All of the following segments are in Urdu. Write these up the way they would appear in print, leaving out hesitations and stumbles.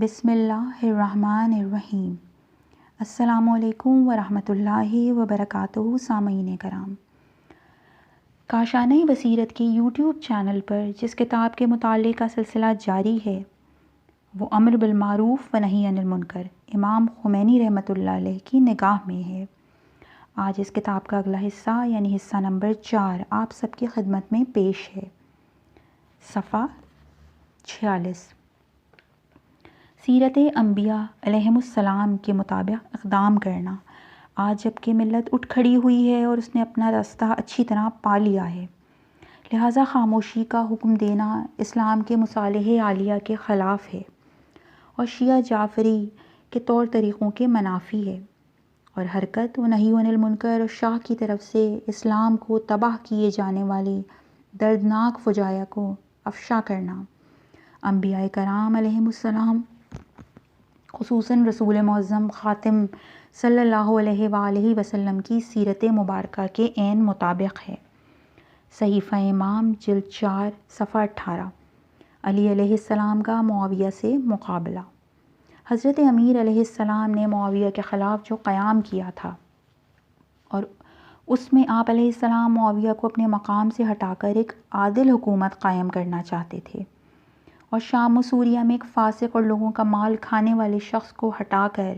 بسم اللہ الرحمن الرحیم۔ السلام علیکم ورحمۃ اللہ وبرکاتہ۔ سامعین کرام، کاشانہ بصیرت کے یوٹیوب چینل پر جس کتاب کے مطالعے کا سلسلہ جاری ہے وہ امر بالمعروف و نہی عن المنکر امام خمینی رحمۃ اللہ علیہ کی نگاہ میں ہے۔ آج اس کتاب کا اگلا حصہ یعنی حصہ نمبر 4 آپ سب کی خدمت میں پیش ہے۔ صفحہ 46۔ سیرت انبیاء علیہم السلام کے مطابق اقدام کرنا۔ آج جب کہ ملت اٹھ کھڑی ہوئی ہے اور اس نے اپنا راستہ اچھی طرح پا لیا ہے، لہٰذا خاموشی کا حکم دینا اسلام کے مصالح عالیہ کے خلاف ہے اور شیعہ جعفری کے طور طریقوں کے منافی ہے، اور حرکت و نہی عن المنکر اور شاہ کی طرف سے اسلام کو تباہ کیے جانے والی دردناک فجایع کو افشا کرنا۔ انبیاء کرام علیہم السلام خصوصاً رسول معظم خاتم صلی اللہ علیہ وآلہ وسلم کی سیرت مبارکہ کے عین مطابق ہے۔ صحیفہ امام جلد 4 صفحہ 18۔ علی علیہ السلام کا معاویہ سے مقابلہ۔ حضرت امیر علیہ السلام نے معاویہ کے خلاف جو قیام کیا تھا اور اس میں آپ علیہ السلام معاویہ کو اپنے مقام سے ہٹا کر ایک عادل حکومت قائم کرنا چاہتے تھے، اور شام و سوریہ میں ایک فاسق اور لوگوں کا مال کھانے والے شخص کو ہٹا کر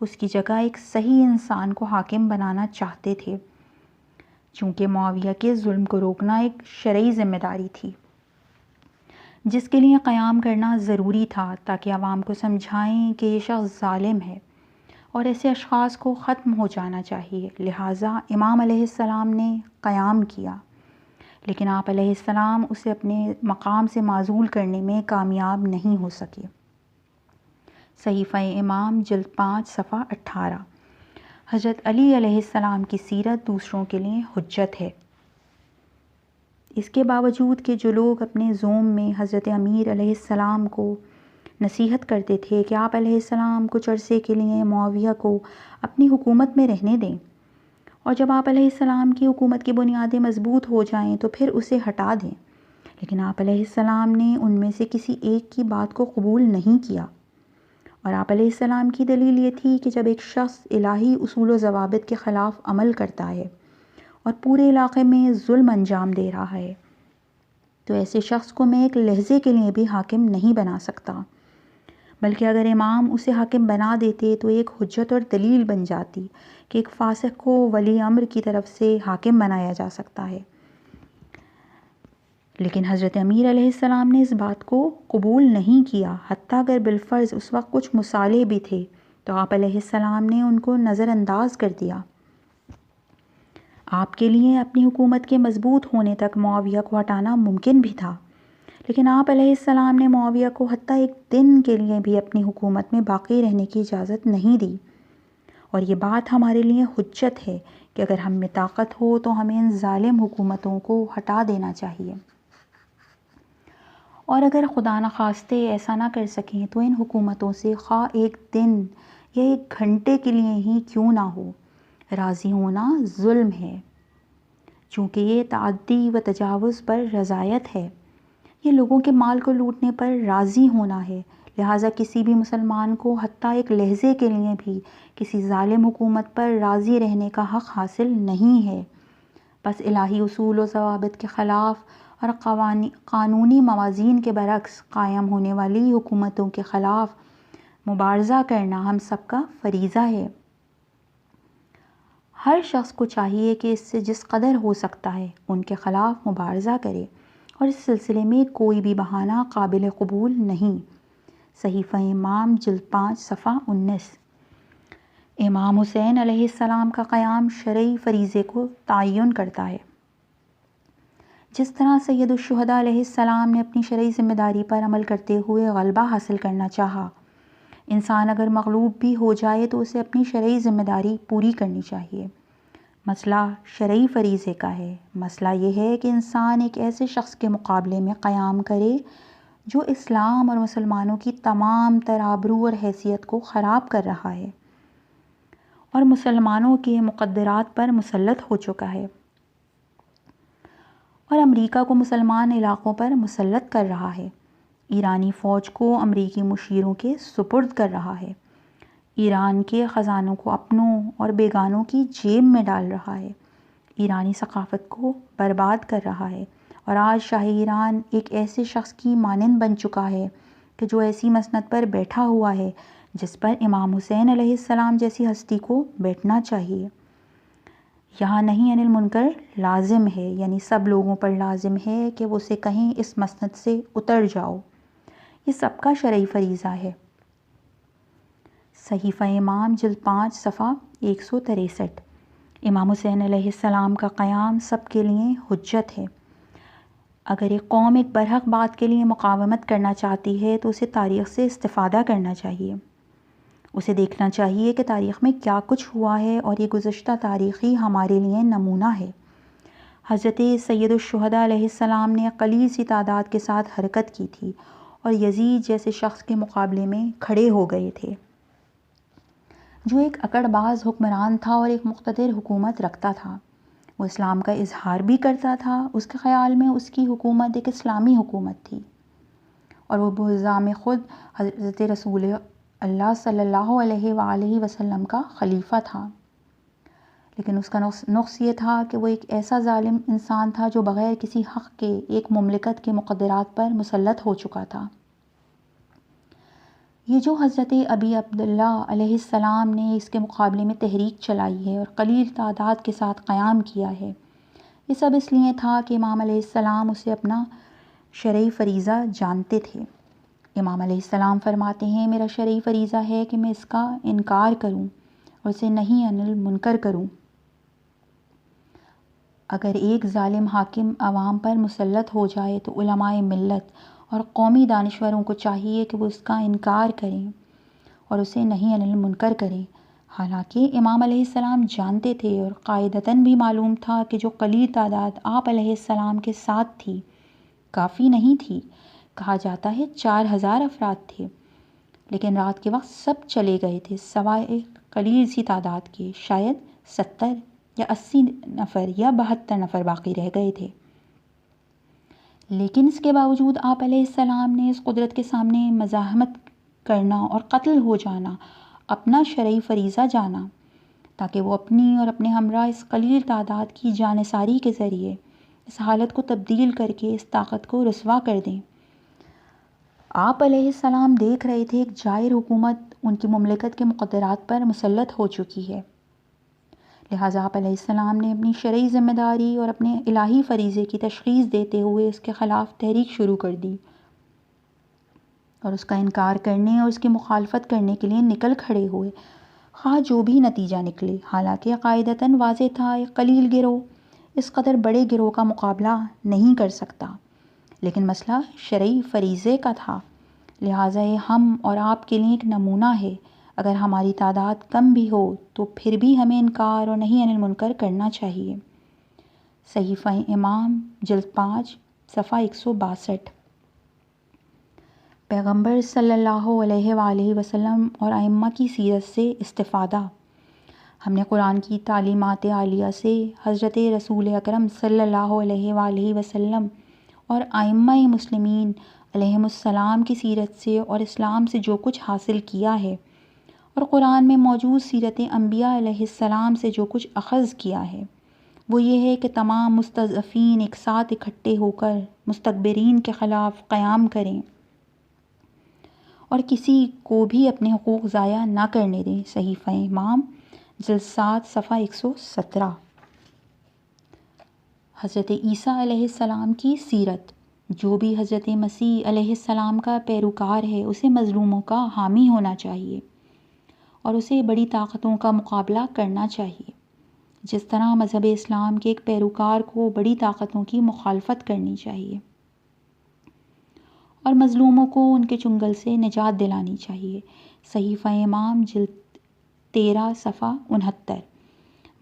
اس کی جگہ ایک صحیح انسان کو حاکم بنانا چاہتے تھے، چونکہ معاویہ کے ظلم کو روکنا ایک شرعی ذمہ داری تھی جس کے لیے قیام کرنا ضروری تھا، تاکہ عوام کو سمجھائیں کہ یہ شخص ظالم ہے اور ایسے اشخاص کو ختم ہو جانا چاہیے۔ لہٰذا امام علیہ السلام نے قیام کیا، لیکن آپ علیہ السلام اسے اپنے مقام سے معزول کرنے میں کامیاب نہیں ہو سکے۔ صحیفہ امام جلد 5 صفحہ 18۔ حضرت علی علیہ السلام کی سیرت دوسروں کے لیے حجت ہے۔ اس کے باوجود کہ جو لوگ اپنے زوم میں حضرت امیر علیہ السلام کو نصیحت کرتے تھے کہ آپ علیہ السلام کچھ عرصے کے لیے معاویہ کو اپنی حکومت میں رہنے دیں، اور جب آپ علیہ السلام کی حکومت کی بنیادیں مضبوط ہو جائیں تو پھر اسے ہٹا دیں، لیکن آپ علیہ السلام نے ان میں سے کسی ایک کی بات کو قبول نہیں کیا، اور آپ علیہ السلام کی دلیل یہ تھی کہ جب ایک شخص الہی اصول و ضوابط کے خلاف عمل کرتا ہے اور پورے علاقے میں ظلم انجام دے رہا ہے تو ایسے شخص کو میں ایک لحظے کے لیے بھی حاکم نہیں بنا سکتا، بلکہ اگر امام اسے حاکم بنا دیتے تو ایک حجت اور دلیل بن جاتی کہ ایک فاسق کو ولی امر کی طرف سے حاکم بنایا جا سکتا ہے۔ لیکن حضرت امیر علیہ السلام نے اس بات کو قبول نہیں کیا، حتیٰ اگر بالفرض اس وقت کچھ مصالح بھی تھے تو آپ علیہ السلام نے ان کو نظر انداز کر دیا۔ آپ کے لیے اپنی حکومت کے مضبوط ہونے تک معاویہ کو ہٹانا ممکن بھی تھا، لیکن آپ علیہ السلام نے معاویہ کو حتیٰ ایک دن کے لیے بھی اپنی حکومت میں باقی رہنے کی اجازت نہیں دی، اور یہ بات ہمارے لیے حجت ہے کہ اگر ہم میں طاقت ہو تو ہمیں ان ظالم حکومتوں کو ہٹا دینا چاہیے، اور اگر خدا نخواستہ ایسا نہ کر سکیں تو ان حکومتوں سے خواہ ایک دن یا ایک گھنٹے کے لیے ہی کیوں نہ ہو راضی ہونا ظلم ہے، چونکہ یہ تعدی و تجاوز پر رضایت ہے، یہ لوگوں کے مال کو لوٹنے پر راضی ہونا ہے۔ لہٰذا کسی بھی مسلمان کو حتیٰ ایک لحظے کے لیے بھی کسی ظالم حکومت پر راضی رہنے کا حق حاصل نہیں ہے، بس الہی اصول و ضوابط کے خلاف اور قانونی موازین کے برعکس قائم ہونے والی حکومتوں کے خلاف مبارزہ کرنا ہم سب کا فریضہ ہے۔ ہر شخص کو چاہیے کہ اس سے جس قدر ہو سکتا ہے ان کے خلاف مبارزہ کرے، اور اس سلسلے میں کوئی بھی بہانہ قابل قبول نہیں۔ صحیفہ امام جلد 5 صفحہ 19۔ امام حسین علیہ السلام کا قیام شرعی فریضے کو تعین کرتا ہے۔ جس طرح سید الشہداء علیہ السلام نے اپنی شرعی ذمہ داری پر عمل کرتے ہوئے غلبہ حاصل کرنا چاہا، انسان اگر مغلوب بھی ہو جائے تو اسے اپنی شرعی ذمہ داری پوری کرنی چاہیے۔ مسئلہ شرعی فریضے کا ہے، مسئلہ یہ ہے کہ انسان ایک ایسے شخص کے مقابلے میں قیام کرے جو اسلام اور مسلمانوں کی تمام تر آبرو اور حیثیت کو خراب کر رہا ہے اور مسلمانوں کے مقدرات پر مسلط ہو چکا ہے، اور امریکہ کو مسلمان علاقوں پر مسلط کر رہا ہے، ایرانی فوج کو امریکی مشیروں کے سپرد کر رہا ہے، ایران کے خزانوں کو اپنوں اور بیگانوں کی جیب میں ڈال رہا ہے، ایرانی ثقافت کو برباد کر رہا ہے، اور آج شاہ ایران ایک ایسے شخص کی مانند بن چکا ہے کہ جو ایسی مسند پر بیٹھا ہوا ہے جس پر امام حسین علیہ السلام جیسی ہستی کو بیٹھنا چاہیے۔ یہاں نہیں عن المنکر لازم ہے، یعنی سب لوگوں پر لازم ہے کہ وہ اسے کہیں اس مسند سے اتر جاؤ، یہ سب کا شرعی فریضہ ہے۔ صحیفہ امام جلد 5 صفحہ 163۔ امام حسین علیہ السلام کا قیام سب کے لیے حجت ہے۔ اگر ایک قوم ایک برحق بات کے لیے مقاومت کرنا چاہتی ہے تو اسے تاریخ سے استفادہ کرنا چاہیے، اسے دیکھنا چاہیے کہ تاریخ میں کیا کچھ ہوا ہے، اور یہ گزشتہ تاریخی ہمارے لیے نمونہ ہے۔ حضرت سید الشہداء علیہ السلام نے قلیل سی تعداد کے ساتھ حرکت کی تھی اور یزید جیسے شخص کے مقابلے میں کھڑے ہو گئے تھے جو ایک اکڑ باز حکمران تھا اور ایک مقتدر حکومت رکھتا تھا۔ وہ اسلام کا اظہار بھی کرتا تھا، اس کے خیال میں اس کی حکومت ایک اسلامی حکومت تھی، اور وہ بلزام خود حضرت رسول اللہ صلی اللہ علیہ وآلہ وسلم کا خلیفہ تھا، لیکن اس کا نقص یہ تھا کہ وہ ایک ایسا ظالم انسان تھا جو بغیر کسی حق کے ایک مملکت کے مقدرات پر مسلط ہو چکا تھا۔ یہ جو حضرت ابی عبداللہ علیہ السلام نے اس کے مقابلے میں تحریک چلائی ہے اور قلیل تعداد کے ساتھ قیام کیا ہے، یہ سب اس لیے تھا کہ امام علیہ السلام اسے اپنا شرعی فریضہ جانتے تھے۔ امام علیہ السلام فرماتے ہیں، میرا شرعی فریضہ ہے کہ میں اس کا انکار کروں اور اسے نہیں عن المنکر کروں۔ اگر ایک ظالم حاکم عوام پر مسلط ہو جائے تو علماء ملت اور قومی دانشوروں کو چاہیے کہ وہ اس کا انکار کریں اور اسے نہیں عن المنکر کریں۔ حالانکہ امام علیہ السلام جانتے تھے اور قاعدتاً بھی معلوم تھا کہ جو قلیل تعداد آپ علیہ السلام کے ساتھ تھی کافی نہیں تھی، کہا جاتا ہے 4000 افراد تھے، لیکن رات کے وقت سب چلے گئے تھے سوائے ایک قلیل سی تعداد کے، شاید 70 یا 80 نفر یا 72 نفر باقی رہ گئے تھے۔ لیکن اس کے باوجود آپ علیہ السلام نے اس قدرت کے سامنے مزاحمت کرنا اور قتل ہو جانا اپنا شرعی فریضہ جانا، تاکہ وہ اپنی اور اپنے ہمراہ اس قلیل تعداد کی جانثاری کے ذریعے اس حالت کو تبدیل کر کے اس طاقت کو رسوا کر دیں۔ آپ علیہ السلام دیکھ رہے تھے ایک جائر حکومت ان کی مملکت کے مقدرات پر مسلط ہو چکی ہے، لہٰذا آپ علیہ السلام نے اپنی شرعی ذمہ داری اور اپنے الہی فریضے کی تشخیص دیتے ہوئے اس کے خلاف تحریک شروع کر دی اور اس کا انکار کرنے اور اس کی مخالفت کرنے کے لیے نکل کھڑے ہوئے، خواہ جو بھی نتیجہ نکلے۔ حالانکہ قاعدتاً واضح تھا ایک قلیل گروہ اس قدر بڑے گروہ کا مقابلہ نہیں کر سکتا، لیکن مسئلہ شرعی فریضے کا تھا، لہٰذا یہ ہم اور آپ کے لیے ایک نمونہ ہے۔ اگر ہماری تعداد کم بھی ہو تو پھر بھی ہمیں انکار اور نہیں عن المنکر کرنا چاہیے۔ صحیفہ امام جلد 5 صفحہ 162۔ پیغمبر صلی اللہ علیہ وآلہ وسلم اور ائمہ کی سیرت سے استفادہ۔ ہم نے قرآن کی تعلیمات عالیہ سے، حضرت رسول اکرم صلی اللہ علیہ وآلہ وسلم اور ائمہ مسلمین علیہم السلام کی سیرت سے اور اسلام سے جو کچھ حاصل کیا ہے، اور قرآن میں موجود سیرت انبیاء علیہ السلام سے جو کچھ اخذ کیا ہے، وہ یہ ہے کہ تمام مستضعفین ایک ساتھ اکٹھے ہو کر مستکبرین کے خلاف قیام کریں اور کسی کو بھی اپنے حقوق ضائع نہ کرنے دیں۔ صحیفہ امام جلد 7 صفحہ 117۔ حضرت عیسیٰ علیہ السلام کی سیرت۔ جو بھی حضرت مسیح علیہ السلام کا پیروکار ہے اسے مظلوموں کا حامی ہونا چاہیے اور اسے بڑی طاقتوں کا مقابلہ کرنا چاہیے، جس طرح مذہب اسلام کے ایک پیروکار کو بڑی طاقتوں کی مخالفت کرنی چاہیے اور مظلوموں کو ان کے چنگل سے نجات دلانی چاہیے۔ صحیفہ امام جلد 13 صفحہ 69۔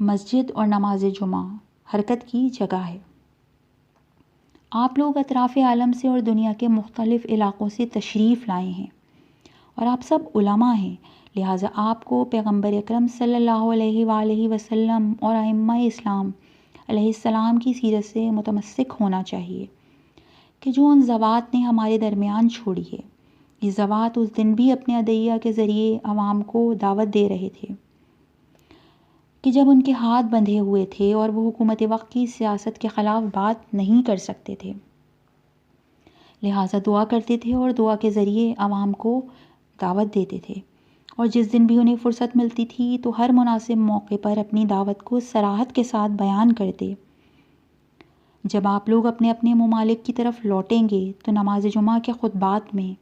مسجد اور نماز جمعہ حرکت کی جگہ ہے۔ آپ لوگ اطراف عالم سے اور دنیا کے مختلف علاقوں سے تشریف لائے ہیں اور آپ سب علماء ہیں، لہٰذا آپ کو پیغمبر اکرم صلی اللہ علیہ وآلہ وسلم اور ائمہ اسلام علیہ السلام کی سیرت سے متمسک ہونا چاہیے کہ جو ان زوات نے ہمارے درمیان چھوڑی ہے۔ یہ زوات اس دن بھی اپنے عدیہ کے ذریعے عوام کو دعوت دے رہے تھے کہ جب ان کے ہاتھ بندھے ہوئے تھے اور وہ حکومت وقت کی سیاست کے خلاف بات نہیں کر سکتے تھے، لہٰذا دعا کرتے تھے اور دعا کے ذریعے عوام کو دعوت دیتے تھے، اور جس دن بھی انہیں فرصت ملتی تھی تو ہر مناسب موقع پر اپنی دعوت کو صراحت کے ساتھ بیان کرتے۔ جب آپ لوگ اپنے اپنے ممالک کی طرف لوٹیں گے تو نماز جمعہ کے خطبات میں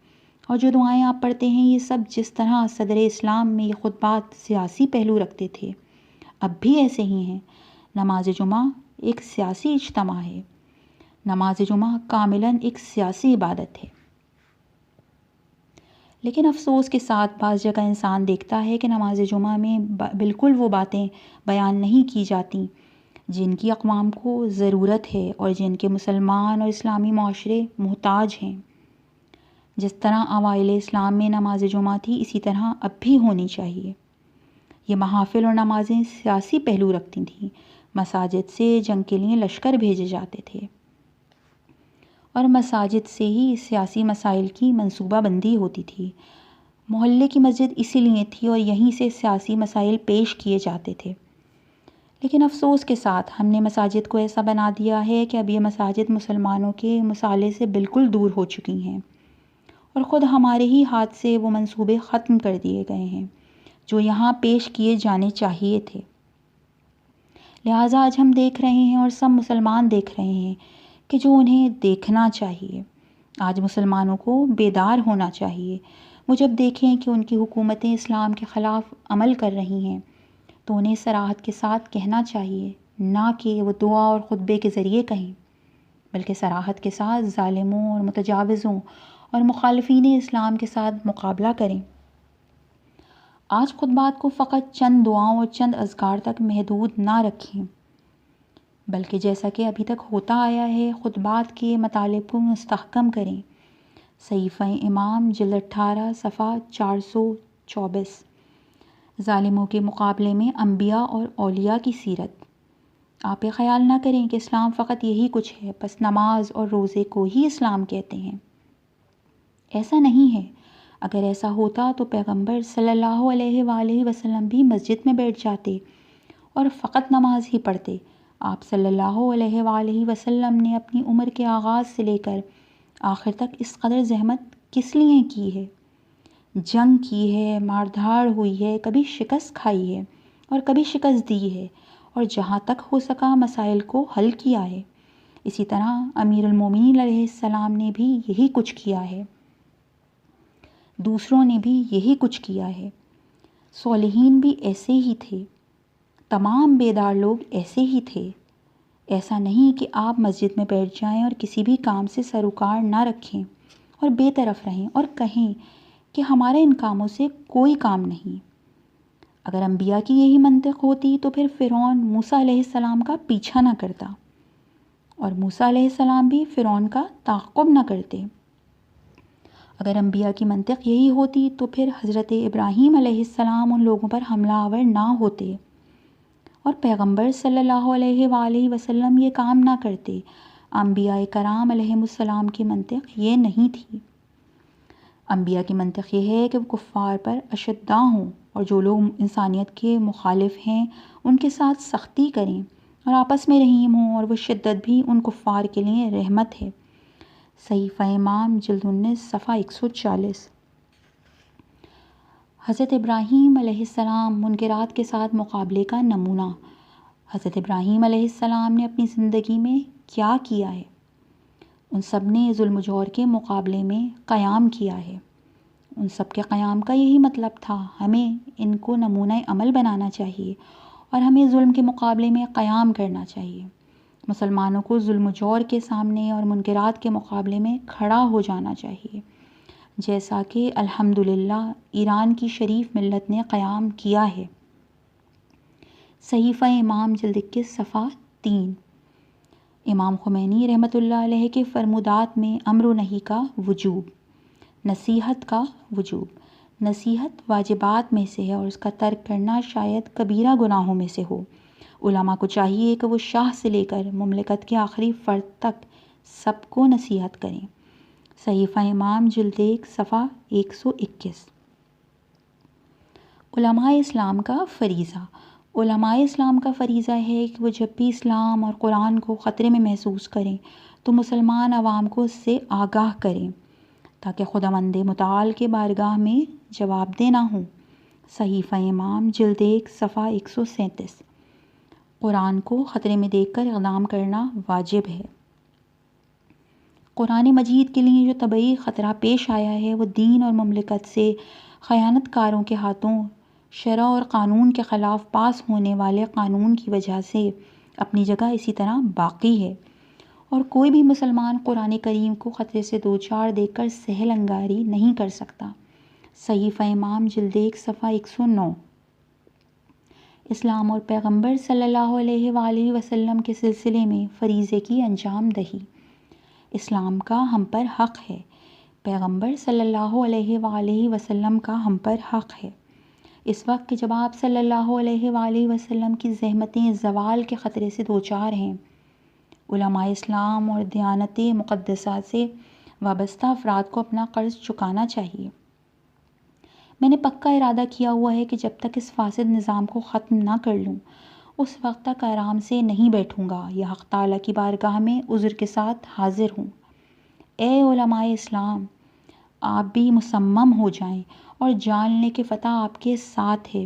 اور جو دعائیں آپ پڑھتے ہیں، یہ سب جس طرح صدر اسلام میں یہ خطبات سیاسی پہلو رکھتے تھے، اب بھی ایسے ہی ہیں۔ نماز جمعہ ایک سیاسی اجتماع ہے، نماز جمعہ کاملاً ایک سیاسی عبادت ہے۔ لیکن افسوس کے ساتھ بعض جگہ انسان دیکھتا ہے کہ نماز جمعہ میں بالکل وہ باتیں بیان نہیں کی جاتی جن کی اقوام کو ضرورت ہے اور جن کے مسلمان اور اسلامی معاشرے محتاج ہیں۔ جس طرح اوائل اسلام میں نماز جمعہ تھی، اسی طرح اب بھی ہونی چاہیے۔ یہ محافل اور نمازیں سیاسی پہلو رکھتی تھیں۔ مساجد سے جنگ کے لیے لشکر بھیجے جاتے تھے اور مساجد سے ہی سیاسی مسائل کی منصوبہ بندی ہوتی تھی۔ محلے کی مسجد اسی لیے تھی اور یہیں سے سیاسی مسائل پیش کیے جاتے تھے۔ لیکن افسوس کے ساتھ ہم نے مساجد کو ایسا بنا دیا ہے کہ اب یہ مساجد مسلمانوں کے مصالحے سے بالکل دور ہو چکی ہیں، اور خود ہمارے ہی ہاتھ سے وہ منصوبے ختم کر دیے گئے ہیں جو یہاں پیش کیے جانے چاہیے تھے۔ لہٰذا آج ہم دیکھ رہے ہیں اور سب مسلمان دیکھ رہے ہیں کہ جو انہیں دیکھنا چاہیے۔ آج مسلمانوں کو بیدار ہونا چاہیے۔ وہ جب دیکھیں کہ ان کی حکومتیں اسلام کے خلاف عمل کر رہی ہیں تو انہیں صراحت کے ساتھ کہنا چاہیے، نہ کہ وہ دعا اور خطبے کے ذریعے کہیں، بلکہ صراحت کے ساتھ ظالموں اور متجاوزوں اور مخالفین اسلام کے ساتھ مقابلہ کریں۔ آج خطبات کو فقط چند دعاؤں اور چند اذکار تک محدود نہ رکھیں، بلکہ جیسا کہ ابھی تک ہوتا آیا ہے خطبات کے مطالب کو مستحکم کریں۔ صحیفہ امام جلد 18 صفحہ 424۔ ظالموں کے مقابلے میں انبیاء اور اولیاء کی سیرت۔ آپ یہ خیال نہ کریں کہ اسلام فقط یہی کچھ ہے، بس نماز اور روزے کو ہی اسلام کہتے ہیں۔ ایسا نہیں ہے۔ اگر ایسا ہوتا تو پیغمبر صلی اللہ علیہ وآلہ وسلم بھی مسجد میں بیٹھ جاتے اور فقط نماز ہی پڑھتے۔ آپ صلی اللہ علیہ وآلہ وسلم نے اپنی عمر کے آغاز سے لے کر آخر تک اس قدر زحمت کس لیے کی ہے؟ جنگ کی ہے، مار دھاڑ ہوئی ہے، کبھی شکست کھائی ہے اور کبھی شکست دی ہے، اور جہاں تک ہو سکا مسائل کو حل کیا ہے۔ اسی طرح امیر المومنین علیہ السلام نے بھی یہی کچھ کیا ہے، دوسروں نے بھی یہی کچھ کیا ہے۔ صالحین بھی ایسے ہی تھے، تمام بیدار لوگ ایسے ہی تھے۔ ایسا نہیں کہ آپ مسجد میں بیٹھ جائیں اور کسی بھی کام سے سروکار نہ رکھیں اور بے طرف رہیں اور کہیں کہ ہمارے ان کاموں سے کوئی کام نہیں۔ اگر انبیاء کی یہی منطق ہوتی تو پھر فرعون موسیٰ علیہ السلام کا پیچھا نہ کرتا، اور موسیٰ علیہ السلام بھی فرعون کا تعاقب نہ کرتے۔ اگر انبیاء کی منطق یہی ہوتی تو پھر حضرت ابراہیم علیہ السلام ان لوگوں پر حملہ آور نہ ہوتے، اور پیغمبر صلی اللہ علیہ وآلہ وسلم یہ کام نہ کرتے۔ انبیاء کرام علیہم السلام کی منطق یہ نہیں تھی۔ انبیاء کی منطق یہ ہے کہ وہ کفار پر اشداء ہوں، اور جو لوگ انسانیت کے مخالف ہیں ان کے ساتھ سختی کریں اور آپس میں رحیم ہوں، اور وہ شدت بھی ان کفار کے لیے رحمت ہے۔ صحیفہ امام جلد 19 صفحہ 140۔ حضرت ابراہیم علیہ السلام منکرات کے ساتھ مقابلے کا نمونہ۔ حضرت ابراہیم علیہ السلام نے اپنی زندگی میں کیا کیا ہے؟ ان سب نے ظلم و جور کے مقابلے میں قیام کیا ہے۔ ان سب کے قیام کا یہی مطلب تھا۔ ہمیں ان کو نمونہ عمل بنانا چاہیے اور ہمیں ظلم کے مقابلے میں قیام کرنا چاہیے۔ مسلمانوں کو ظلم و جور کے سامنے اور منکرات کے مقابلے میں کھڑا ہو جانا چاہیے، جیسا کہ الحمدللہ ایران کی شریف ملت نے قیام کیا ہے۔ صحیفہ امام جلد 21 صفحہ 3۔ امام خمینی رحمۃ اللہ علیہ کے فرمودات میں امر و نہی کا وجوب، نصیحت کا وجوب۔ نصیحت واجبات میں سے ہے اور اس کا ترک کرنا شاید کبیرہ گناہوں میں سے ہو۔ علماء کو چاہیے کہ وہ شاہ سے لے کر مملکت کے آخری فرد تک سب کو نصیحت کریں۔ صحیفہ امام جلد 1 صفحہ 121۔ علماء اسلام کا فریضہ۔ علماء اسلام کا فریضہ ہے کہ وہ جب بھی اسلام اور قرآن کو خطرے میں محسوس کریں تو مسلمان عوام کو اس سے آگاہ کریں تاکہ خداوند متعال کے بارگاہ میں جواب دہ نہ ہوں۔ صحیفہ امام جلد 1 صفحہ 137۔ قرآن کو خطرے میں دیکھ کر اقدام کرنا واجب ہے۔ قرآن مجید کے لیے جو طبعی خطرہ پیش آیا ہے وہ دین اور مملکت سے خیانت کاروں کے ہاتھوں شرع اور قانون کے خلاف پاس ہونے والے قانون کی وجہ سے اپنی جگہ اسی طرح باقی ہے، اور کوئی بھی مسلمان قرآن کریم کو خطرے سے دوچار دیکھ کر سہل انگاری نہیں کر سکتا۔ صحیفہ امام جلد 1 صفحہ 109۔ اسلام اور پیغمبر صلی اللہ علیہ وآلہ وسلم کے سلسلے میں فریضے کی انجام دہی۔ اسلام کا ہم پر حق ہے، پیغمبر صلی اللہ علیہ وآلہ وسلم کا ہم پر حق ہے۔ اس وقت کہ جب آپ صلی اللہ علیہ وآلہ وسلم کی زحمتیں زوال کے خطرے سے دوچار ہیں، علماء اسلام اور دیانت مقدسہ سے وابستہ افراد کو اپنا قرض چکانا چاہیے۔ میں نے پکا ارادہ کیا ہوا ہے کہ جب تک اس فاسد نظام کو ختم نہ کر لوں اس وقت تک آرام سے نہیں بیٹھوں گا یا حق تعالیٰ کی بارگاہ میں عذر کے ساتھ حاضر ہوں۔ اے علماء اسلام، آپ بھی مصمم ہو جائیں اور جان لیں کہ فتح آپ کے ساتھ ہے۔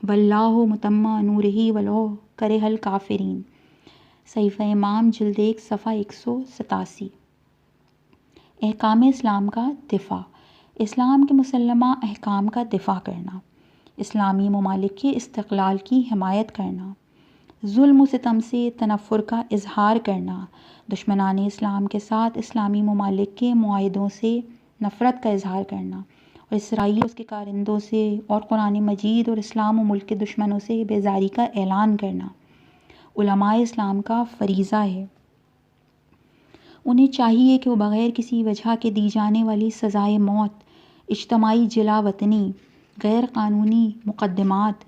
واللہ متم نورہ ولو کرہ الکافرین۔ صحیفہ امام جلد 1 صفحہ 187۔ احکام اسلام کا دفاع۔ اسلام کے مسلمہ احکام کا دفاع کرنا، اسلامی ممالک کے استقلال کی حمایت کرنا، ظلم و ستم سے تنفر کا اظہار کرنا، دشمنان اسلام کے ساتھ اسلامی ممالک کے معاہدوں سے نفرت کا اظہار کرنا، اور اسرائیل اس کے کارندوں سے اور قرآن مجید اور اسلام و ملک کے دشمنوں سے بیزاری کا اعلان کرنا علماء اسلام کا فریضہ ہے۔ انہیں چاہیے کہ وہ بغیر کسی وجہ کے دی جانے والی سزائے موت، اجتماعی جلا وطنی، غیر قانونی مقدمات،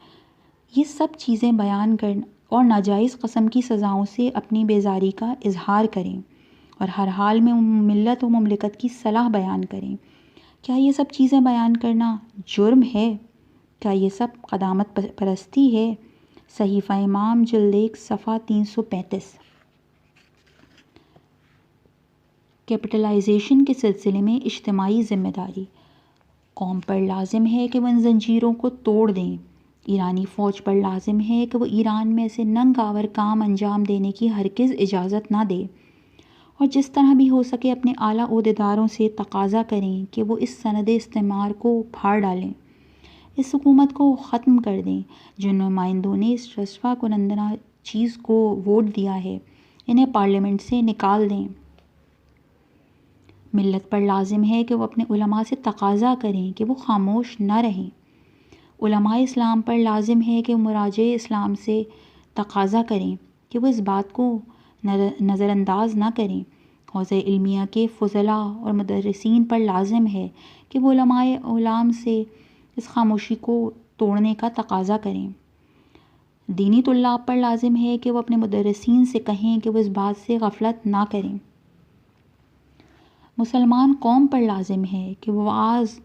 یہ سب چیزیں بیان کریں اور ناجائز قسم کی سزاؤں سے اپنی بیزاری کا اظہار کریں اور ہر حال میں ملت و مملکت کی صلاح بیان کریں۔ کیا یہ سب چیزیں بیان کرنا جرم ہے؟ کیا یہ سب قدامت پرستی ہے؟ صحیفہ امام جلد 1 صفحہ 335۔ کیپٹلائزیشن کے سلسلے میں اجتماعی ذمہ داری۔ قوم پر لازم ہے کہ وہ ان زنجیروں کو توڑ دیں۔ ایرانی فوج پر لازم ہے کہ وہ ایران میں ایسے ننگ آور کام انجام دینے کی ہرگز اجازت نہ دے، اور جس طرح بھی ہو سکے اپنے اعلیٰ عہدیداروں سے تقاضا کریں کہ وہ اس سند استعمار کو پھاڑ ڈالیں، اس حکومت کو ختم کر دیں۔ جن نمائندوں نے اس رسوا کنندہ چیز کو ووٹ دیا ہے انہیں پارلیمنٹ سے نکال دیں۔ ملت پر لازم ہے کہ وہ اپنے علماء سے تقاضا کریں کہ وہ خاموش نہ رہیں۔ علماء اسلام پر لازم ہے کہ مراجع اسلام سے تقاضا کریں کہ وہ اس بات کو نظر انداز نہ کریں۔ حوزہ علمیہ کے فضلاء اور مدرسین پر لازم ہے کہ وہ علماء اعلام سے اس خاموشی کو توڑنے کا تقاضا کریں۔ دینی طلاب پر لازم ہے کہ وہ اپنے مدرسین سے کہیں کہ وہ اس بات سے غفلت نہ کریں۔ مسلمان قوم پر لازم ہے کہ وہ واعظ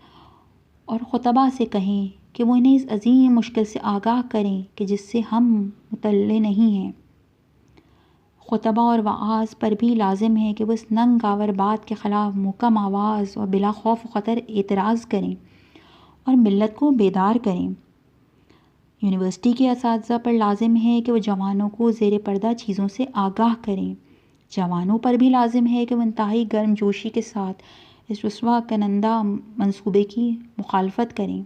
اور خطبہ سے کہیں کہ وہ انہیں اس عظیم مشکل سے آگاہ کریں کہ جس سے ہم مطلع نہیں ہیں۔ خطبہ اور وعاظ پر بھی لازم ہے کہ وہ اس ننگ آور بات کے خلاف محکم آواز اور بلا خوف و خطر اعتراض کریں اور ملت کو بیدار کریں۔ یونیورسٹی کے اساتذہ پر لازم ہے کہ وہ جوانوں کو زیر پردہ چیزوں سے آگاہ کریں۔ جوانوں پر بھی لازم ہے کہ وہ انتہائی گرم جوشی کے ساتھ اس رسوا کنندہ منصوبے کی مخالفت کریں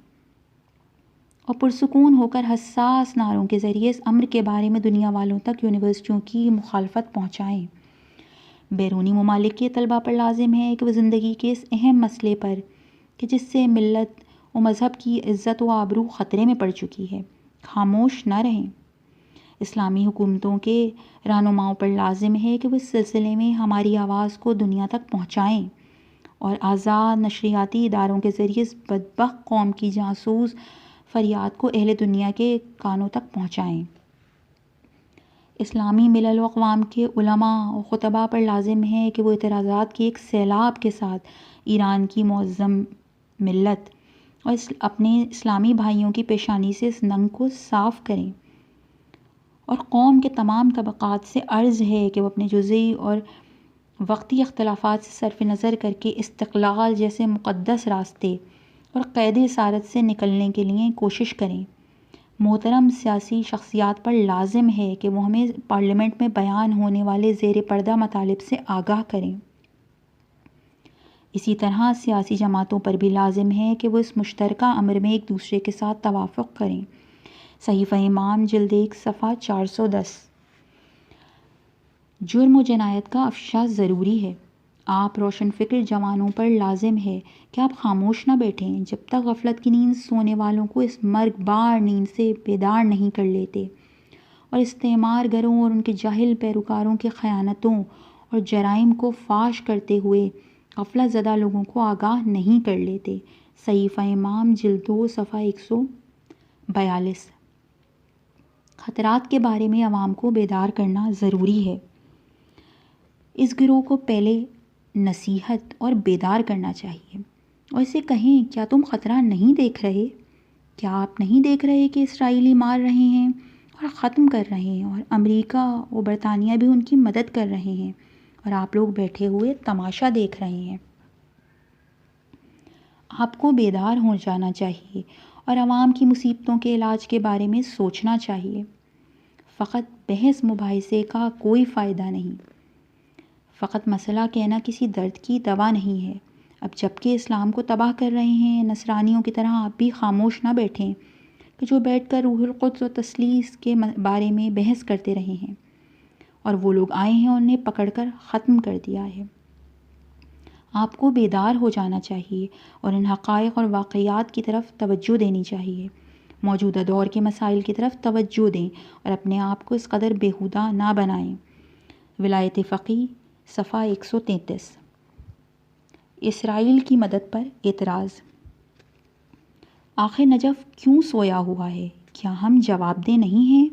اور پرسکون ہو کر حساس نعروں کے ذریعے اس امر کے بارے میں دنیا والوں تک یونیورسٹیوں کی مخالفت پہنچائیں۔ بیرونی ممالک کے طلباء پر لازم ہے کہ وہ زندگی کے اس اہم مسئلے پر کہ جس سے ملت و مذہب کی عزت و آبرو خطرے میں پڑ چکی ہے خاموش نہ رہیں۔ اسلامی حکومتوں کے رہنماؤں پر لازم ہے کہ وہ اس سلسلے میں ہماری آواز کو دنیا تک پہنچائیں اور آزاد نشریاتی اداروں کے ذریعے اس بدبخت قوم کی جاسوس فریاد کو اہل دنیا کے کانوں تک پہنچائیں۔ اسلامی ملل و اقوام کے علماء و خطباء پر لازم ہے کہ وہ اعتراضات کے ایک سیلاب کے ساتھ ایران کی معظم ملت اور اپنے اسلامی بھائیوں کی پیشانی سے اس ننگ کو صاف کریں، اور قوم کے تمام طبقات سے عرض ہے کہ وہ اپنے جزئی اور وقتی اختلافات سے صرف نظر کر کے استقلال جیسے مقدس راستے اور قید اسارت سے نکلنے کے لیے کوشش کریں۔ محترم سیاسی شخصیات پر لازم ہے کہ وہ ہمیں پارلیمنٹ میں بیان ہونے والے زیر پردہ مطالب سے آگاہ کریں۔ اسی طرح سیاسی جماعتوں پر بھی لازم ہے کہ وہ اس مشترکہ امر میں ایک دوسرے کے ساتھ توافق کریں۔ صحیفہ امام جلد 1 صفحہ 410۔ جرم و جنایت کا افشا ضروری ہے۔ آپ روشن فکر جوانوں پر لازم ہے کہ آپ خاموش نہ بیٹھیں جب تک غفلت کی نیند سونے والوں کو اس مرگ بار نیند سے بیدار نہیں کر لیتے، اور استعمار گروں اور ان کے جاہل پیروکاروں کے خیانتوں اور جرائم کو فاش کرتے ہوئے غفلت زدہ لوگوں کو آگاہ نہیں کر لیتے۔ صحیفہ امام جلد 2 صفحہ 142۔ خطرات کے بارے میں عوام کو بیدار کرنا ضروری ہے۔ اس گروہ کو پہلے نصیحت اور بیدار کرنا چاہیے اور اسے کہیں، کیا تم خطرہ نہیں دیکھ رہے؟ کیا آپ نہیں دیکھ رہے کہ اسرائیلی مار رہے ہیں اور ختم کر رہے ہیں، اور امریکہ و برطانیہ بھی ان کی مدد کر رہے ہیں، اور آپ لوگ بیٹھے ہوئے تماشا دیکھ رہے ہیں؟ آپ کو بیدار ہو جانا چاہیے اور عوام کی مصیبتوں کے علاج کے بارے میں سوچنا چاہیے۔ فقط بحث مباحثے کا کوئی فائدہ نہیں۔ فقط مسئلہ کہنا کسی درد کی دوا نہیں ہے۔ اب جب کہ اسلام کو تباہ کر رہے ہیں، نصرانیوں کی طرح آپ بھی خاموش نہ بیٹھیں کہ جو بیٹھ کر روح القدس و تثلیث کے بارے میں بحث کرتے رہے ہیں، اور وہ لوگ آئے ہیں اور انہیں پکڑ کر ختم کر دیا ہے۔ آپ کو بیدار ہو جانا چاہیے اور ان حقائق اور واقعات کی طرف توجہ دینی چاہیے۔ موجودہ دور کے مسائل کی طرف توجہ دیں اور اپنے آپ کو اس قدر بیہودہ نہ بنائیں۔ ولایت فقیہ صفحہ 133۔ اسرائیل کی مدد پر اعتراض۔ آخر نجف کیوں سویا ہوا ہے؟ کیا ہم جواب دہ نہیں ہیں؟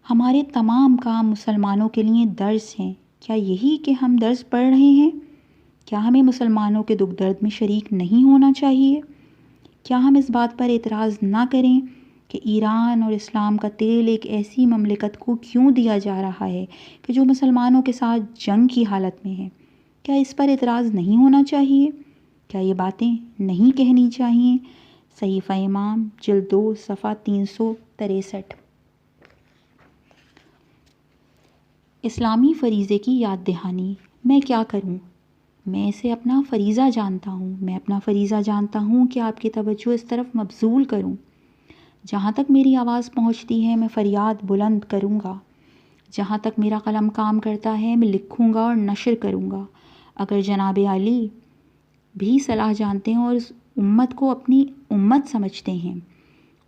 ہمارے تمام کام مسلمانوں کے لیے درس ہیں۔ کیا یہی کہ ہم درس پڑھ رہے ہیں؟ کیا ہمیں مسلمانوں کے دکھ درد میں شریک نہیں ہونا چاہیے؟ کیا ہم اس بات پر اعتراض نہ کریں کہ ایران اور اسلام کا تیل ایک ایسی مملکت کو کیوں دیا جا رہا ہے کہ جو مسلمانوں کے ساتھ جنگ کی حالت میں ہے؟ کیا اس پر اعتراض نہیں ہونا چاہیے؟ کیا یہ باتیں نہیں کہنی چاہیے؟ صحیفہ امام جلد 2 صفحہ 363۔ اسلامی فریضے کی یاد دہانی۔ میں کیا کروں؟ میں اسے اپنا فریضہ جانتا ہوں۔ میں اپنا فریضہ جانتا ہوں کہ آپ کی توجہ اس طرف مبذول کروں۔ جہاں تک میری آواز پہنچتی ہے میں فریاد بلند کروں گا۔ جہاں تک میرا قلم کام کرتا ہے میں لکھوں گا اور نشر کروں گا۔ اگر جناب علی بھی صلاح جانتے ہیں اور اس امت کو اپنی امت سمجھتے ہیں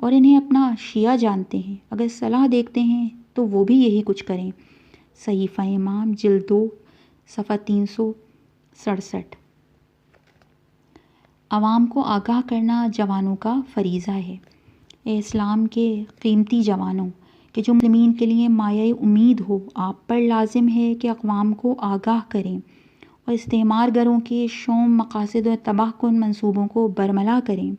اور انہیں اپنا شیعہ جانتے ہیں، اگر صلاح دیکھتے ہیں تو وہ بھی یہی کچھ کریں۔ صحیفہ امام جلد 2 صفحہ 367۔ عوام کو آگاہ کرنا جوانوں کا فریضہ ہے۔ اے اسلام کے قیمتی جوانوں کہ جو مسلمین کے لیے مایہ امید ہو، آپ پر لازم ہے کہ اقوام کو آگاہ کریں اور استعمار گروں کے شوم مقاصد و تباہ کن منصوبوں کو برملا کریں۔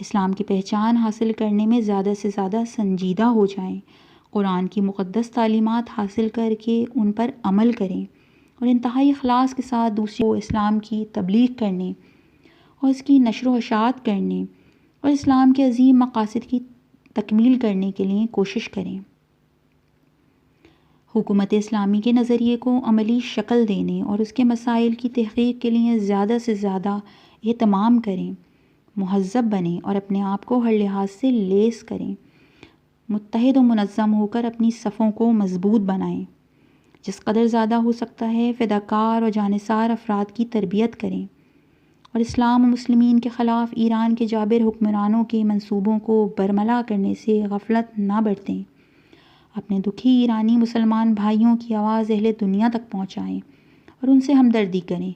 اسلام کی پہچان حاصل کرنے میں زیادہ سے زیادہ سنجیدہ ہو جائیں، قرآن کی مقدس تعلیمات حاصل کر کے ان پر عمل کریں اور انتہائی اخلاص کے ساتھ دوسروں کو اسلام کی تبلیغ کرنے اور اس کی نشر و اشاعت کرنے اور اسلام کے عظیم مقاصد کی تکمیل کرنے کے لیے کوشش کریں۔ حکومت اسلامی کے نظریے کو عملی شکل دینے اور اس کے مسائل کی تحقیق کے لیے زیادہ سے زیادہ اہتمام کریں، مہذب بنیں اور اپنے آپ کو ہر لحاظ سے لیس کریں، متحد و منظم ہو کر اپنی صفوں کو مضبوط بنائیں، جس قدر زیادہ ہو سکتا ہے فداکار اور جانثار افراد کی تربیت کریں اور اسلام و مسلمین کے خلاف ایران کے جابر حکمرانوں کے منصوبوں کو برملا کرنے سے غفلت نہ برتیں۔ اپنے دکھی ایرانی مسلمان بھائیوں کی آواز اہل دنیا تک پہنچائیں اور ان سے ہمدردی کریں،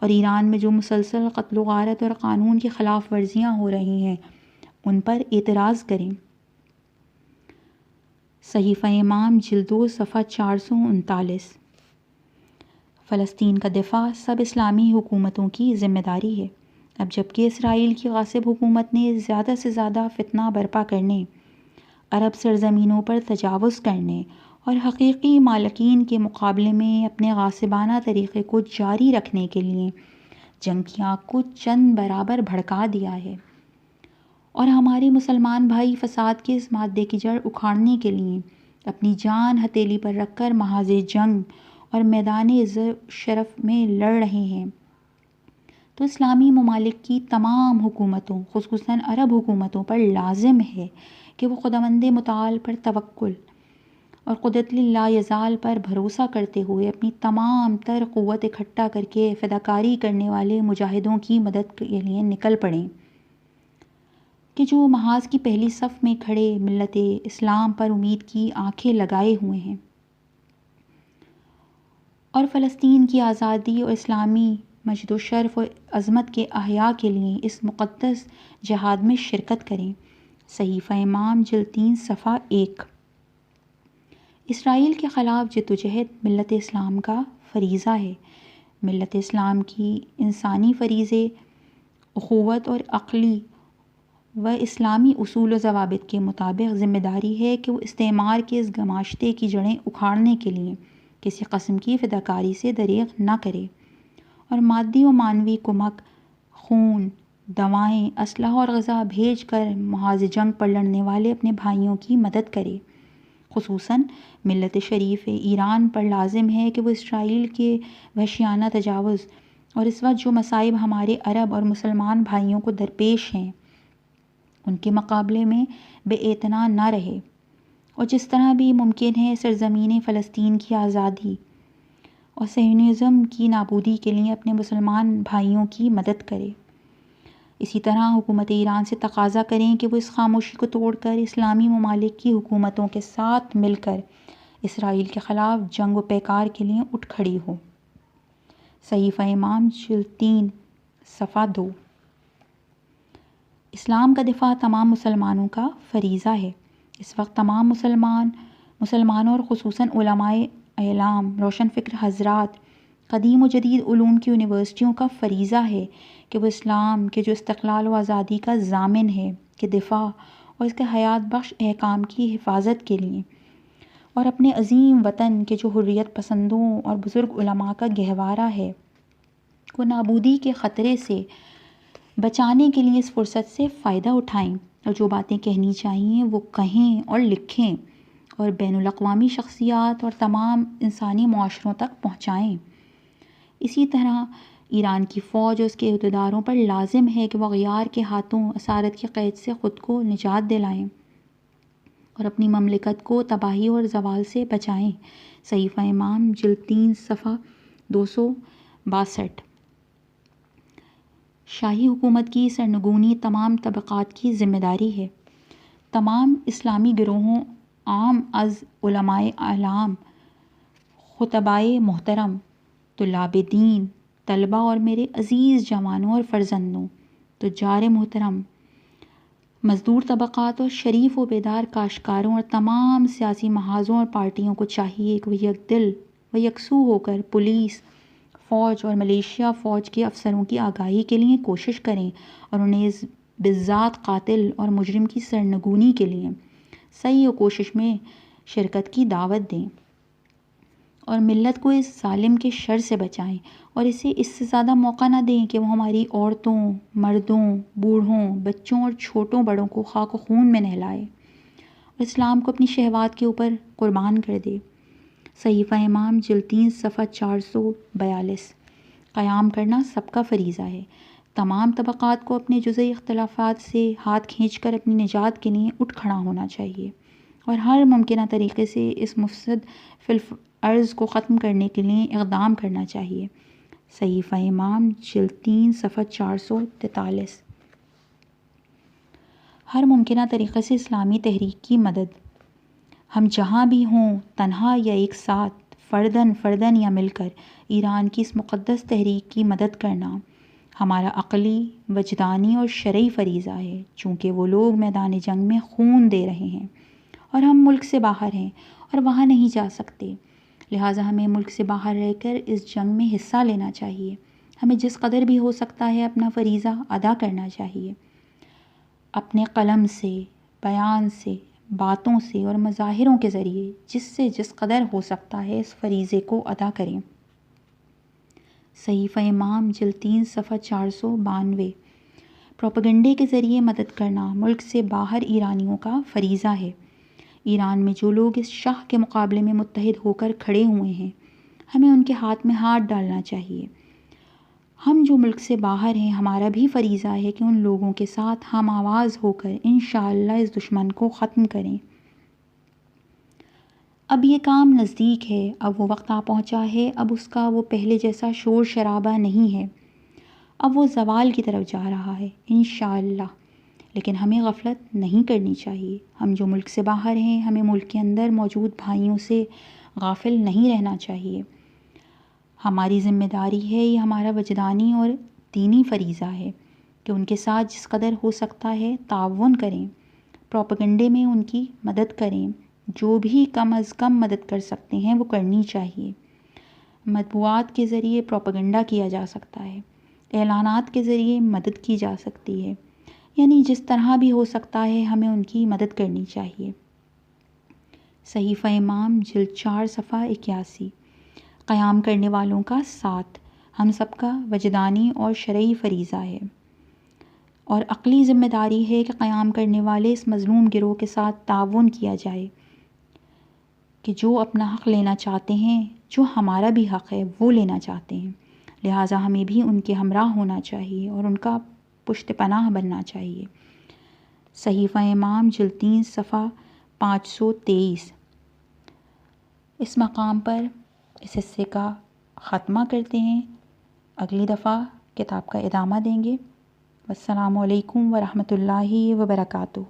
اور ایران میں جو مسلسل قتل و غارت اور قانون کی خلاف ورزیاں ہو رہی ہیں ان پر اعتراض کریں۔ صحیفہ امام جلد 2 صفحہ 439۔ فلسطین کا دفاع سب اسلامی حکومتوں کی ذمہ داری ہے۔ اب جبکہ اسرائیل کی غاصب حکومت نے زیادہ سے زیادہ فتنہ برپا کرنے، عرب سرزمینوں پر تجاوز کرنے اور حقیقی مالکین کے مقابلے میں اپنے غاصبانہ طریقے کو جاری رکھنے کے لیے جنگ کی آگ کو چند برابر بھڑکا دیا ہے، اور ہمارے مسلمان بھائی فساد کے اس مادے کی جڑ اکھاڑنے کے لیے اپنی جان ہتھیلی پر رکھ کر محاذ جنگ اور میدان عزت شرف میں لڑ رہے ہیں، تو اسلامی ممالک کی تمام حکومتوں خصوصاً عرب حکومتوں پر لازم ہے کہ وہ خداوند متعال پر توکل اور قدرت لا یزال پر بھروسہ کرتے ہوئے اپنی تمام تر قوت اکٹھا کر کے فداکاری کرنے والے مجاہدوں کی مدد کے لیے نکل پڑیں، کہ جو محاذ کی پہلی صف میں کھڑے ملت اسلام پر امید کی آنکھیں لگائے ہوئے ہیں، اور فلسطین کی آزادی اور اسلامی مجد و شرف اور عظمت کے احیاء کے لیے اس مقدس جہاد میں شرکت کریں۔ صحیفہ امام جلد 3 صفحہ 1۔ اسرائیل کے خلاف جدوجہد ملت اسلام کا فریضہ ہے۔ ملت اسلام کی انسانی فریضے، اخوت اور عقلی و اسلامی اصول و ضوابط کے مطابق ذمہ داری ہے کہ وہ استعمار کے اس گماشتے کی جڑیں اکھاڑنے کے لیے کسی قسم کی فداکاری سے دریغ نہ کرے، اور مادی و معنوی کمک، خون، دوائیں، اسلحہ اور غذا بھیج کر محاذ جنگ پر لڑنے والے اپنے بھائیوں کی مدد کرے۔ خصوصاً ملت شریف ایران پر لازم ہے کہ وہ اسرائیل کے وحشیانہ تجاوز اور اس وقت جو مصائب ہمارے عرب اور مسلمان بھائیوں کو درپیش ہیں ان کے مقابلے میں بے اعتنا نہ رہے، اور جس طرح بھی ممکن ہے سرزمین فلسطین کی آزادی اور صہیونزم کی نابودی کے لیے اپنے مسلمان بھائیوں کی مدد کرے۔ اسی طرح حکومت ایران سے تقاضا کریں کہ وہ اس خاموشی کو توڑ کر اسلامی ممالک کی حکومتوں کے ساتھ مل کر اسرائیل کے خلاف جنگ و پیکار کے لیے اٹھ کھڑی ہو۔ صحیفہ امام جلد 3 صفحہ 2۔ اسلام کا دفاع تمام مسلمانوں کا فریضہ ہے۔ اس وقت تمام مسلمانوں اور خصوصاً علماء اعلام، روشن فکر حضرات، قدیم و جدید علوم کی یونیورسٹیوں کا فریضہ ہے کہ وہ اسلام کے جو استقلال و آزادی کا ضامن ہے کہ دفاع اور اس کے حیات بخش احکام کی حفاظت کے لیے، اور اپنے عظیم وطن کے جو حریت پسندوں اور بزرگ علماء کا گہوارہ ہے کو نابودی کے خطرے سے بچانے کے لیے اس فرصت سے فائدہ اٹھائیں، اور جو باتیں کہنی چاہیے وہ کہیں اور لکھیں اور بین الاقوامی شخصیات اور تمام انسانی معاشروں تک پہنچائیں۔ اسی طرح ایران کی فوج اور اس کے عہدیداروں پر لازم ہے کہ وہ اغیار کے ہاتھوں اسارت کی قید سے خود کو نجات دلائیں اور اپنی مملکت کو تباہی اور زوال سے بچائیں۔ صحیفہ امام جلد 3 صفحہ 262۔ شاہی حکومت کی سرنگونی تمام طبقات کی ذمہ داری ہے۔ تمام اسلامی گروہوں عام از علماء اعلام، خطبائے محترم، طلاب دین، طلبہ اور میرے عزیز جوانوں اور فرزندوں، تجار محترم، مزدور طبقات اور شریف و بیدار کاشتکاروں اور تمام سیاسی محاذوں اور پارٹیوں کو چاہیے کہ وہ یک دل و یکسو ہو کر پولیس، فوج اور ملیشیا فوج کے افسروں کی آگاہی کے لیے کوشش کریں اور انہیں اس بالذات قاتل اور مجرم کی سرنگونی کے لیے سعی و کوشش میں شرکت کی دعوت دیں، اور ملت کو اس ظالم کے شر سے بچائیں، اور اسے اس سے زیادہ موقع نہ دیں کہ وہ ہماری عورتوں، مردوں، بوڑھوں، بچوں اور چھوٹوں بڑوں کو خاک و خون میں نہلائے اور اسلام کو اپنی شہوات کے اوپر قربان کر دے۔ صحیفہ امام جلد 3 صفحہ 442۔ قیام کرنا سب کا فریضہ ہے۔ تمام طبقات کو اپنے جزئی اختلافات سے ہاتھ کھینچ کر اپنی نجات کے لیے اٹھ کھڑا ہونا چاہیے، اور ہر ممکنہ طریقے سے اس مفسد فی الارض کو ختم کرنے کے لیے اقدام کرنا چاہیے۔ صحیفہ امام جلد 3 صفحہ 443۔ ہر ممکنہ طریقے سے اسلامی تحریک کی مدد، ہم جہاں بھی ہوں، تنہا یا ایک ساتھ، فرداً یا مل کر، ایران کی اس مقدس تحریک کی مدد کرنا ہمارا عقلی، وجدانی اور شرعی فریضہ ہے، چونکہ وہ لوگ میدان جنگ میں خون دے رہے ہیں اور ہم ملک سے باہر ہیں اور وہاں نہیں جا سکتے، لہٰذا ہمیں ملک سے باہر رہ کر اس جنگ میں حصہ لینا چاہیے۔ ہمیں جس قدر بھی ہو سکتا ہے اپنا فریضہ ادا کرنا چاہیے، اپنے قلم سے، بیان سے، باتوں سے اور مظاہروں کے ذریعے جس قدر ہو سکتا ہے اس فریضے کو ادا کریں۔ صحیفہ امام جلد 3 صفحہ 492۔ پروپیگنڈے کے ذریعے مدد کرنا ملک سے باہر ایرانیوں کا فریضہ ہے۔ ایران میں جو لوگ اس شاہ کے مقابلے میں متحد ہو کر کھڑے ہوئے ہیں، ہمیں ان کے ہاتھ میں ہاتھ ڈالنا چاہیے۔ ہم جو ملک سے باہر ہیں، ہمارا بھی فریضہ ہے کہ ان لوگوں کے ساتھ ہم آواز ہو کر انشاءاللہ اس دشمن کو ختم کریں۔ اب یہ کام نزدیک ہے، اب وہ وقت آ پہنچا ہے، اب اس کا وہ پہلے جیسا شور شرابہ نہیں ہے، اب وہ زوال کی طرف جا رہا ہے انشاءاللہ۔ لیکن ہمیں غفلت نہیں کرنی چاہیے۔ ہم جو ملک سے باہر ہیں، ہمیں ملک کے اندر موجود بھائیوں سے غافل نہیں رہنا چاہیے۔ ہماری ذمہ داری ہے، یہ ہمارا وجدانی اور دینی فریضہ ہے کہ ان کے ساتھ جس قدر ہو سکتا ہے تعاون کریں، پروپیگنڈے میں ان کی مدد کریں، جو بھی کم از کم مدد کر سکتے ہیں وہ کرنی چاہیے۔ مطبوعات کے ذریعے پروپیگنڈا کیا جا سکتا ہے، اعلانات کے ذریعے مدد کی جا سکتی ہے، یعنی جس طرح بھی ہو سکتا ہے ہمیں ان کی مدد کرنی چاہیے۔ صحیفہ امام جلد 4 صفحہ 81۔ قیام کرنے والوں کا ساتھ ہم سب کا وجدانی اور شرعی فریضہ ہے اور عقلی ذمہ داری ہے کہ قیام کرنے والے اس مظلوم گروہ کے ساتھ تعاون کیا جائے کہ جو اپنا حق لینا چاہتے ہیں، جو ہمارا بھی حق ہے وہ لینا چاہتے ہیں، لہٰذا ہمیں بھی ان کے ہمراہ ہونا چاہیے اور ان کا پشت پناہ بننا چاہیے۔ صحیفہ امام جلد 3 صفحہ 523۔ اس مقام پر اس حصے کا خاتمہ کرتے ہیں، اگلی دفعہ کتاب کا ادامہ دیں گے۔ السلام علیکم ورحمۃ اللہ وبرکاتہ۔